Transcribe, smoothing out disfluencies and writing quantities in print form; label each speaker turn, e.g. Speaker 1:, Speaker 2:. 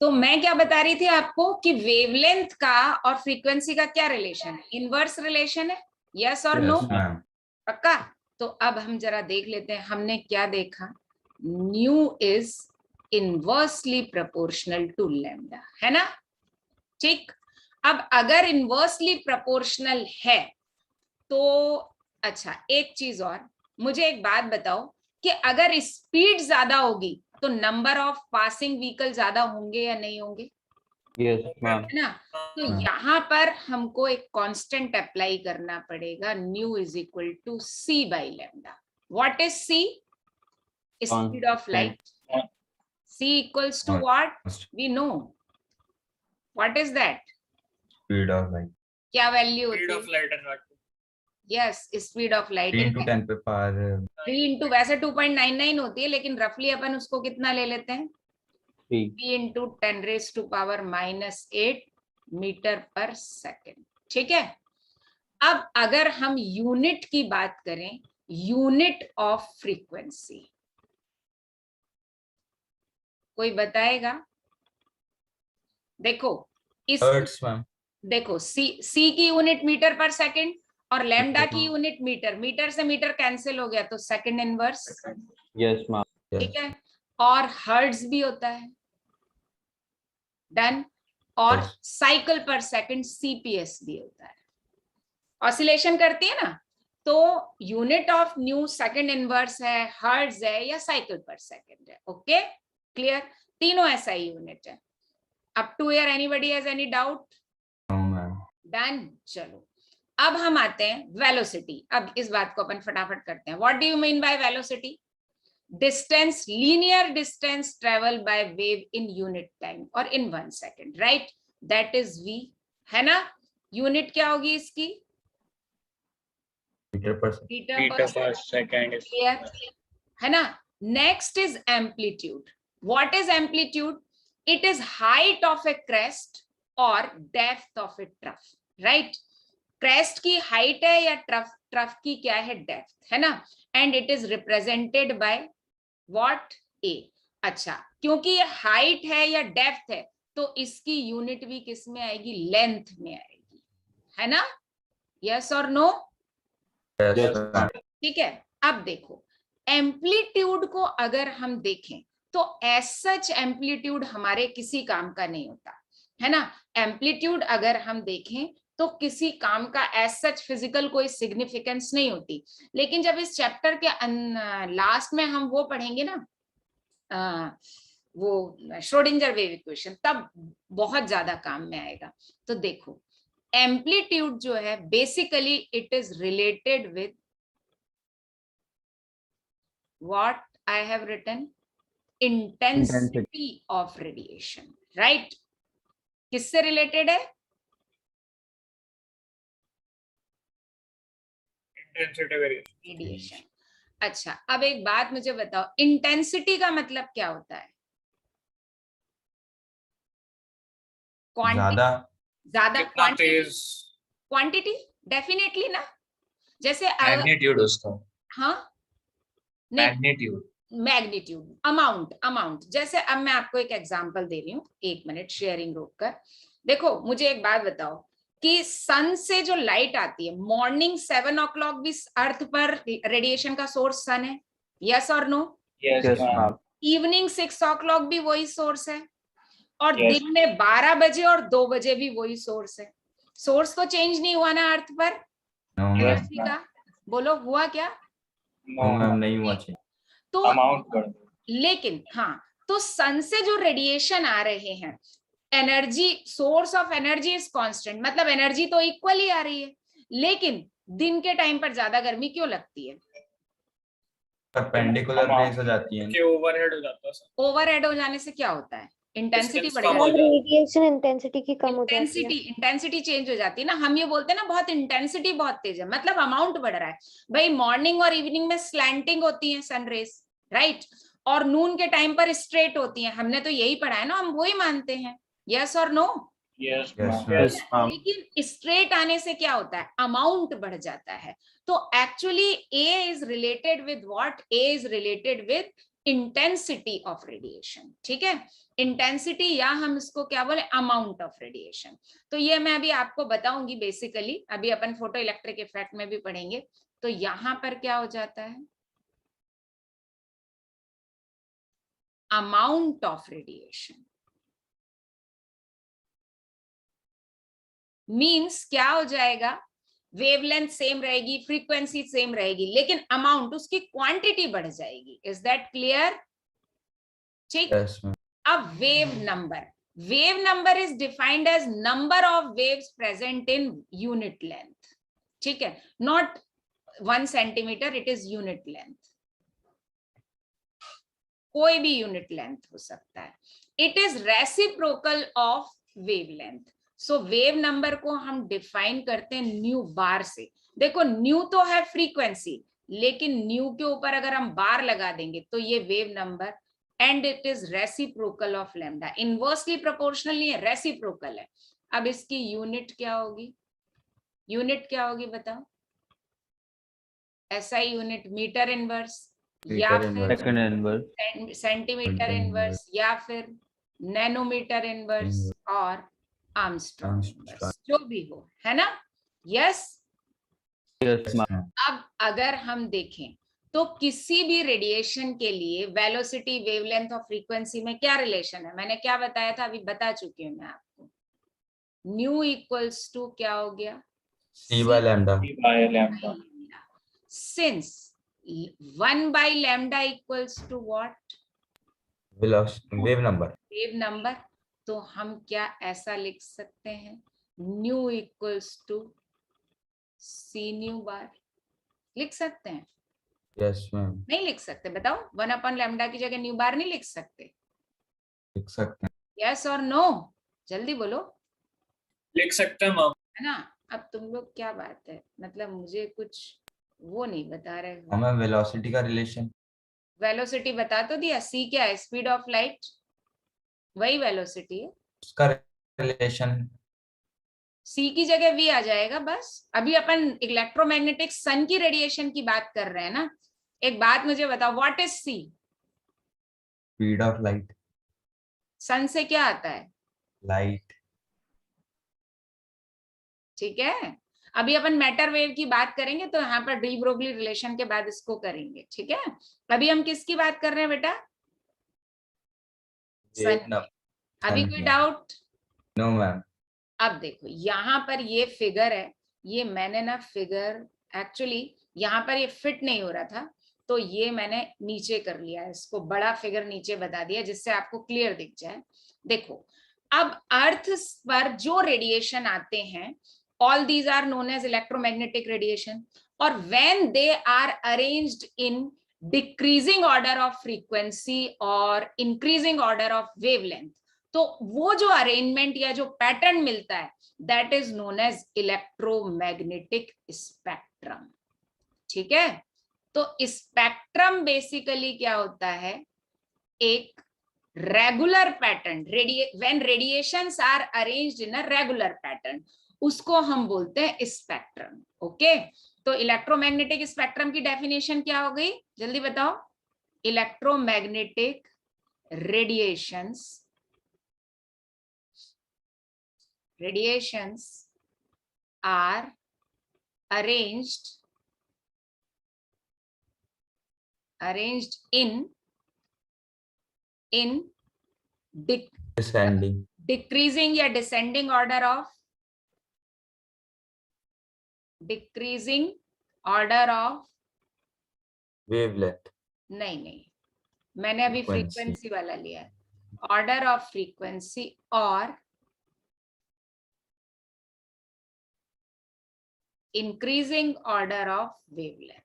Speaker 1: तो मैं क्या बता रही थी आपको कि वेवलेंथ का और फ्रीक्वेंसी का क्या रिलेशन है, इनवर्स रिलेशन है, यस और नो, पक्का। तो अब हम जरा देख लेते हैं, हमने क्या देखा, nu is inversely proportional to lambda, है ना, ठीक। अब अगर इनवर्सली प्रोपोर्शनल है तो अच्छा, एक चीज और, मुझे एक बात बताओ कि अगर स्पीड ज्यादा होगी तो नंबर ऑफ पासिंग व्हीकल ज्यादा होंगे या नहीं होंगे,
Speaker 2: यस मैम,
Speaker 1: है ना। तो यहाँ पर हमको एक कांस्टेंट अप्लाई करना पड़ेगा, nu is equal to c by lambda. What is C? Speed of light. C equals to what, we know, what is that,
Speaker 3: speed of light,
Speaker 1: क्या वैल्यू होती है,
Speaker 4: speed of light and
Speaker 1: yes, speed of light
Speaker 3: 3 into 10 पे power
Speaker 1: 3 into, वैसे 2.99 होती है लेकिन रफली अपन उसको कितना ले लेते हैं, 3 into 10 raise to power -8 metre per second, ठीक है। अब अगर हम यूनिट की बात करें, यूनिट ऑफ फ्रीक्वेंसी, कोई बताएगा? देखो इस
Speaker 3: हर्ट्ज मैम,
Speaker 1: देखो सी की यूनिट मीटर पर सेकेंड और लैम्डा की यूनिट मीटर, मीटर से मीटर कैंसिल हो गया तो सेकंड इनवर्स,
Speaker 2: यस मैम,
Speaker 1: ठीक है। और हर्ट्ज भी होता है, डन। और साइकिल पर सेकंड सीपीएस भी होता है, ऑसिलेशन करती है ना, तो unit of new second inverse है, हर्ट्ज है या साइकिल पर सेकंड है, ओके क्लियर, तीनों ऐसा ही यूनिट है। Up to here anybody has any doubt? Done. चलो अब हम आते हैं वेलोसिटी। अब इस बात को अपन फटाफट करते हैं, what do you mean by velocity? Distance, linear distance travel by wave in unit time और इन 1 second, right, that is v, है ना। यूनिट क्या होगी इसकी?
Speaker 3: मीटर पर
Speaker 4: सेकंड,
Speaker 1: क्लियर है ना। Next is amplitude. What is amplitude? It is height of a crest और depth of a trough, right. Crest की हाइट है या ट्रफ, ट्रफ की क्या है, डेप्थ, है ना। And it is represented by what, A. अच्छा, क्योंकि ये हाइट है या डेप्थ है तो इसकी यूनिट भी किस में आएगी, लेंथ में आएगी, है ना, यस और नो, ठीक है। अब देखो एम्पलीट्यूड को अगर हम देखें तो एज सच एम्पलीट्यूड हमारे किसी काम का नहीं होता, है ना। एम्पलीट्यूड अगर हम देखें तो किसी काम का एज सच फिजिकल कोई सिग्निफिकेंस नहीं होती, लेकिन जब इस चैप्टर के लास्ट में हम वो पढ़ेंगे ना, वो श्रोडिंगर वेव इक्वेशन, तब बहुत ज्यादा काम में आएगा। तो देखो एम्पलीट्यूड जो है basically it is related with what I have written, intensity of radiation, right. किससे रिलेटेड है? रेडिएशन। अच्छा, अब एक बात मुझे बताओ, इंटेंसिटी का मतलब क्या होता है?
Speaker 3: ज्यादा,
Speaker 1: ज्यादा
Speaker 4: तेज,
Speaker 1: क्वांटिटी, डेफिनेटली ना। जैसे
Speaker 4: मैग्नीट्यूड उसका,
Speaker 1: हाँ,
Speaker 4: मैग्नीट्यूड,
Speaker 1: मैग्नीट्यूड, अमाउंट, अमाउंट। जैसे अब मैं आपको एक एग्जांपल दे रही हूँ, एक मिनट शेयरिंग रोककर। देखो मुझे एक बात बताओ कि सन से जो लाइट आती है, मॉर्निंग 7 o'clock भी अर्थ पर रेडिएशन का सोर्स सन है, यस और no.
Speaker 2: Yes ma'am,
Speaker 1: evening 6 o'clock भी वही सोर्स है, और
Speaker 4: Yes.
Speaker 1: दिन में 12 बजे और 2 बजे भी वही सोर्स है। सोर्स तो चेंज नहीं हुआ ना अर्थ पर एनर्जी का, बोलो हुआ क्या?
Speaker 3: मैम नहीं हुआ चाहिए,
Speaker 1: तो
Speaker 4: अमाउंट,
Speaker 1: लेकिन हाँ, तो सन से जो रेडिएशन आ रहे हैं, energy, source of energy is constant, मतलब एनर्जी तो इक्वल ही आ रही है, लेकिन दिन के टाइम पर ज्यादा गर्मी क्यों लगती है?
Speaker 3: परपेंडिकुलर रेज हो जाती है,
Speaker 4: के ओवरहेड हो जाता है,
Speaker 1: ओवरहेड हो जाने से क्या होता है, इंटेंसिटी
Speaker 4: Distance
Speaker 1: बढ़
Speaker 4: कम हो
Speaker 1: जाती है,
Speaker 5: रेडिएशन इंटेंसिटी की कम हो जाती है,
Speaker 1: इंटेंसिटी चेंज हो जाती है ना। हम ये बोलते हैं ना बहुत इंटेंसिटी बहुत तेज है, मतलब अमाउंट बढ़ रहा है। भाई मॉर्निंग और इवनिंग में स्लैंटिंग होती है सन रेज, राइट, और नून के टाइम पर स्ट्रेट होती है, हमने तो यही पढ़ा है ना, हम वही मानते हैं, यस और नो।
Speaker 4: यस
Speaker 1: लेकिन स्ट्रेट आने से क्या होता है, अमाउंट बढ़ जाता है। तो actually A is related with what, A is related with intensity of radiation, ठीक है, इंटेंसिटी या हम इसको क्या बोले, अमाउंट ऑफ रेडिएशन। तो ये मैं अभी आपको बताऊंगी बेसिकली, अभी अपन फोटो इलेक्ट्रिक इफेक्ट में भी पढ़ेंगे। तो यहां पर क्या हो जाता है, अमाउंट ऑफ रेडिएशन मींस क्या हो जाएगा, वेवलेंथ सेम रहेगी, फ्रीक्वेंसी सेम रहेगी, लेकिन अमाउंट, उसकी क्वांटिटी बढ़ जाएगी। Is that clear? ठीक।
Speaker 3: Yes, ma'am.
Speaker 1: अब wave number is defined as number of waves present in unit length, ठीक है, नॉट 1 सेंटीमीटर, इट इज यूनिट लेंथ, कोई भी यूनिट लेंथ हो सकता है। It is reciprocal of wavelength. So wave number को हम डिफाइन करते हैं न्यू बार से। देखो न्यू तो है फ्रीक्वेंसी, लेकिन न्यू के ऊपर अगर हम बार लगा देंगे तो ये wave number, and it is reciprocal of lambda, inversely proportional नहीं है, रेसिप्रोकल है। अब इसकी यूनिट क्या होगी, यूनिट क्या होगी बताओ, SI यूनिट मीटर इनवर्स या फिर
Speaker 2: सेकंड इनवर्स,
Speaker 1: सेंटीमीटर इनवर्स या फिर नैनोमीटर इनवर्स और आर्मस्ट्रॉन्ग इनवर्स, जो भी हो, है ना? यस।
Speaker 2: यस मैम,
Speaker 1: अब अगर हम देखें तो किसी भी रेडिएशन के लिए वेलोसिटी, वेवलेंथ और फ्रीक्वेंसी में क्या रिलेशन है, मैंने क्या बताया था, अभी बता चुकी हूँ मैं आपको। न्यू इक्वल्स टू क्या हो गया,
Speaker 3: C by lambda.
Speaker 4: P by lambda.
Speaker 1: Since 1 by lambda equals to what,
Speaker 3: Velocity, wave number.
Speaker 1: Wave number, तो हम क्या ऐसा लिख सकते हैं, nu equals to C nu bar, लिख सकते हैं?
Speaker 3: Yes, ma'am.
Speaker 1: नहीं लिख सकते, बताओ, 1 अपॉन लैम्डा की जगह न्यू बार नहीं लिख सकते?
Speaker 3: लिख सकते हैं.
Speaker 1: यस और नो, जल्दी बोलो,
Speaker 4: लिख सकते हैं मैम।
Speaker 1: है ना? अब तुम लोग क्या बात है, मतलब मुझे कुछ वो नहीं बता रहे हो।
Speaker 3: हमें वेलोसिटी का रिलेशन.
Speaker 1: वेलोसिटी बता तो दिया, सी क्या है, स्पीड ऑफ लाइट, वही वेलोसिटी है,
Speaker 3: उसका रिलेशन.
Speaker 1: सी की जगह वी आ जाएगा बस। अभी अपन इलेक्ट्रोमैग्नेटिक सन की रेडिएशन की बात कर रहे हैं ना। एक बात मुझे बताओ, what is C?
Speaker 3: Speed of light.
Speaker 1: Sun से क्या आता है?
Speaker 3: लाइट.
Speaker 1: ठीक है, अभी अपन मैटर वेव की बात करेंगे तो यहाँ पर डी ब्रोगली रिलेशन के बाद इसको करेंगे, ठीक है। अभी हम किसकी बात कर रहे हैं बेटा? सन। अभी कोई डाउट?
Speaker 3: No ma'am.
Speaker 1: अब देखो यहाँ पर ये फिगर है, ये मैंने ना फिगर एक्चुअली यहाँ पर ये फिट नहीं हो रहा था, तो ये मैंने नीचे कर लिया है, इसको बड़ा फिगर नीचे बता दिया जिससे आपको क्लियर दिख जाए। देखो अब अर्थ पर जो रेडिएशन आते हैं, all these are known as electromagnetic radiation, और when they are arranged in decreasing order of frequency or increasing order of wavelength, तो वो जो अरेंजमेंट या जो पैटर्न मिलता है, that is known as electromagnetic spectrum, ठीक है। तो स्पेक्ट्रम बेसिकली क्या होता है, एक regular pattern, when radiations are arranged in a regular pattern, उसको हम बोलते हैं स्पेक्ट्रम। ओके, तो इलेक्ट्रोमैग्नेटिक स्पेक्ट्रम की डेफिनेशन क्या हो गई, जल्दी बताओ। Electromagnetic radiations are arranged in
Speaker 3: Descending.
Speaker 1: decreasing या descending order of
Speaker 3: Wavelength.
Speaker 1: नहीं, मैंने अभी फ्रीक्वेंसी वाला लिया है, ऑर्डर ऑफ फ्रीक्वेंसी और इंक्रीजिंग ऑर्डर ऑफ वेवलेंथ।